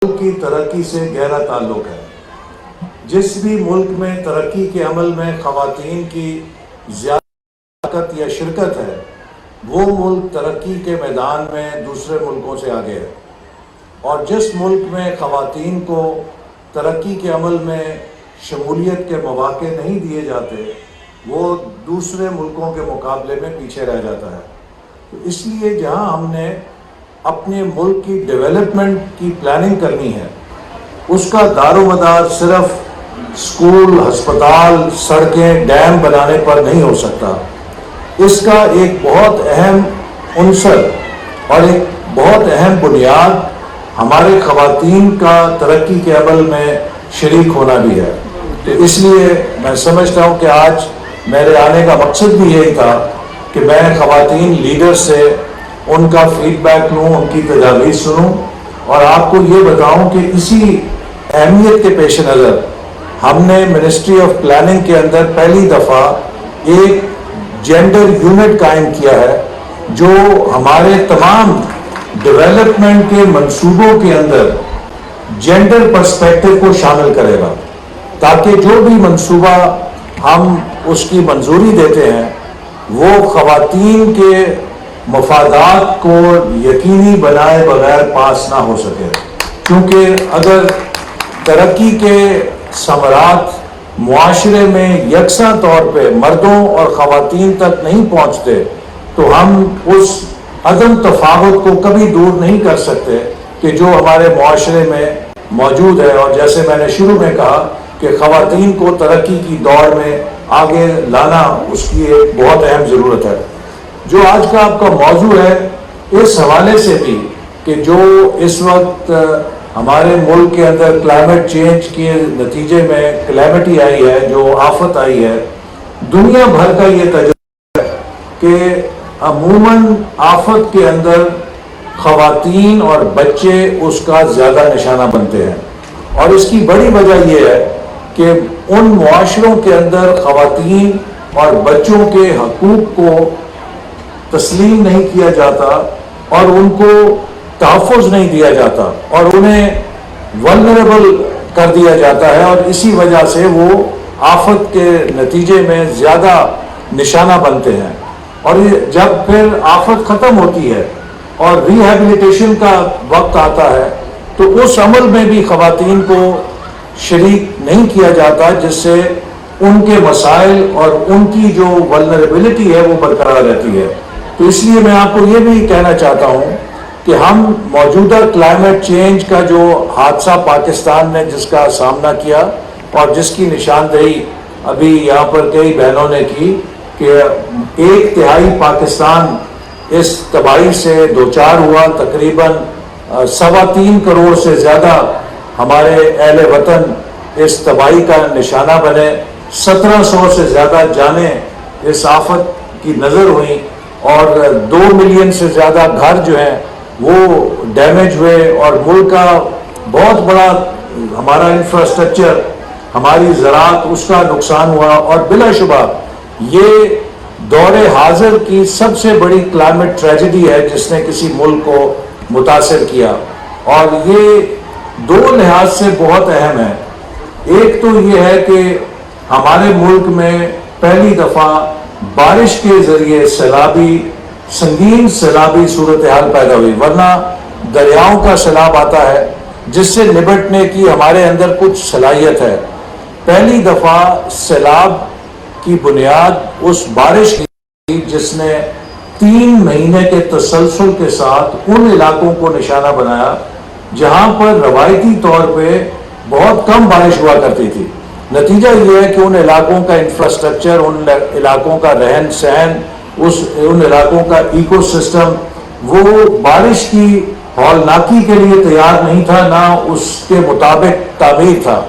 ملک کی ترقی سے گہرا تعلق ہے۔ جس بھی ملک میں ترقی کے عمل میں خواتین کی زیادہ یا شرکت ہے، وہ ملک ترقی کے میدان میں دوسرے ملکوں سے آگے ہے، اور جس ملک میں خواتین کو ترقی کے عمل میں شمولیت کے مواقع نہیں دیے جاتے، وہ دوسرے ملکوں کے مقابلے میں پیچھے رہ جاتا ہے۔ تو اس لیے جہاں ہم نے اپنے ملک کی ڈیولپمنٹ کی پلاننگ کرنی ہے، اس کا دار و مدار صرف اسکول، ہسپتال، سڑکیں، ڈیم بنانے پر نہیں ہو سکتا۔ اس کا ایک بہت اہم عنصر اور ایک بہت اہم بنیاد ہمارے خواتین کا ترقی کے عمل میں شریک ہونا بھی ہے۔ تو اس لیے میں سمجھتا ہوں کہ آج میرے آنے کا مقصد بھی یہی تھا کہ میں خواتین لیڈر سے ان کا فیڈ بیک لوں، ان کی تجاویز سنوں، اور آپ کو یہ بتاؤں کہ اسی اہمیت کے پیش نظر ہم نے منسٹری آف پلاننگ کے اندر پہلی دفعہ ایک جینڈر یونٹ قائم کیا ہے، جو ہمارے تمام ڈیولپمنٹ کے منصوبوں کے اندر جینڈر پرسپیکٹو کو شامل کرے گا، تاکہ جو بھی منصوبہ ہم اس کی منظوری دیتے ہیں وہ خواتین کے مفادات کو یقینی بنائے بغیر پاس نہ ہو سکے، کیونکہ اگر ترقی کے ثمرات معاشرے میں یکساں طور پہ مردوں اور خواتین تک نہیں پہنچتے تو ہم اس عدم تفاوت کو کبھی دور نہیں کر سکتے کہ جو ہمارے معاشرے میں موجود ہے۔ اور جیسے میں نے شروع میں کہا کہ خواتین کو ترقی کی دوڑ میں آگے لانا اس کی ایک بہت اہم ضرورت ہے۔ جو آج کا آپ کا موضوع ہے، اس حوالے سے بھی کہ جو اس وقت ہمارے ملک کے اندر کلائمیٹ چینج کے نتیجے میں کلیمٹی آئی ہے، جو آفت آئی ہے، دنیا بھر کا یہ تجربہ ہے کہ عموماً آفت کے اندر خواتین اور بچے اس کا زیادہ نشانہ بنتے ہیں، اور اس کی بڑی وجہ یہ ہے کہ ان معاشروں کے اندر خواتین اور بچوں کے حقوق کو تسلیم نہیں کیا جاتا اور ان کو تحفظ نہیں دیا جاتا اور انہیں ولنریبل کر دیا جاتا ہے، اور اسی وجہ سے وہ آفت کے نتیجے میں زیادہ نشانہ بنتے ہیں۔ اور جب پھر آفت ختم ہوتی ہے اور ری ہیبلیٹیشن کا وقت آتا ہے تو اس عمل میں بھی خواتین کو شریک نہیں کیا جاتا، جس سے ان کے مسائل اور ان کی جو ولنریبلٹی ہے وہ برقرار رہتی ہے۔ تو اس لیے میں آپ کو یہ بھی کہنا چاہتا ہوں کہ ہم موجودہ کلائمیٹ چینج کا جو حادثہ پاکستان نے جس کا سامنا کیا اور جس کی نشاندہی ابھی یہاں پر کئی بہنوں نے کی کہ 1/3 پاکستان اس تباہی سے دوچار ہوا، تقریباً 3.25 کروڑ سے زیادہ ہمارے اہل وطن اس تباہی کا نشانہ بنے، 1700 سے زیادہ جانیں اس آفت کی نظر ہوئیں، اور 2 ملین سے زیادہ گھر جو ہیں وہ ڈیمیج ہوئے، اور ملک کا بہت بڑا ہمارا انفراسٹرکچر، ہماری زراعت، اس کا نقصان ہوا، اور بلا شبہ یہ دور حاضر کی سب سے بڑی کلائمیٹ ٹریجڈی ہے جس نے کسی ملک کو متاثر کیا، اور یہ 2 لحاظ سے بہت اہم ہے۔ ایک تو یہ ہے کہ ہمارے ملک میں پہلی دفعہ بارش کے ذریعے سنگین سیلابی صورتحال پیدا ہوئی، ورنہ دریاؤں کا سیلاب آتا ہے جس سے نمٹنے کی ہمارے اندر کچھ صلاحیت ہے۔ پہلی دفعہ سیلاب کی بنیاد اس بارش کی جس نے 3 مہینے کے تسلسل کے ساتھ ان علاقوں کو نشانہ بنایا جہاں پر روایتی طور پہ بہت کم بارش ہوا کرتی تھی۔ نتیجہ یہ ہے کہ ان علاقوں کا انفراسٹرکچر، ان علاقوں کا رہن سہن، ان علاقوں کا ایکو سسٹم وہ بارش کی ہولناکی کے لیے تیار نہیں تھا، نہ اس کے مطابق تعمیر تھا۔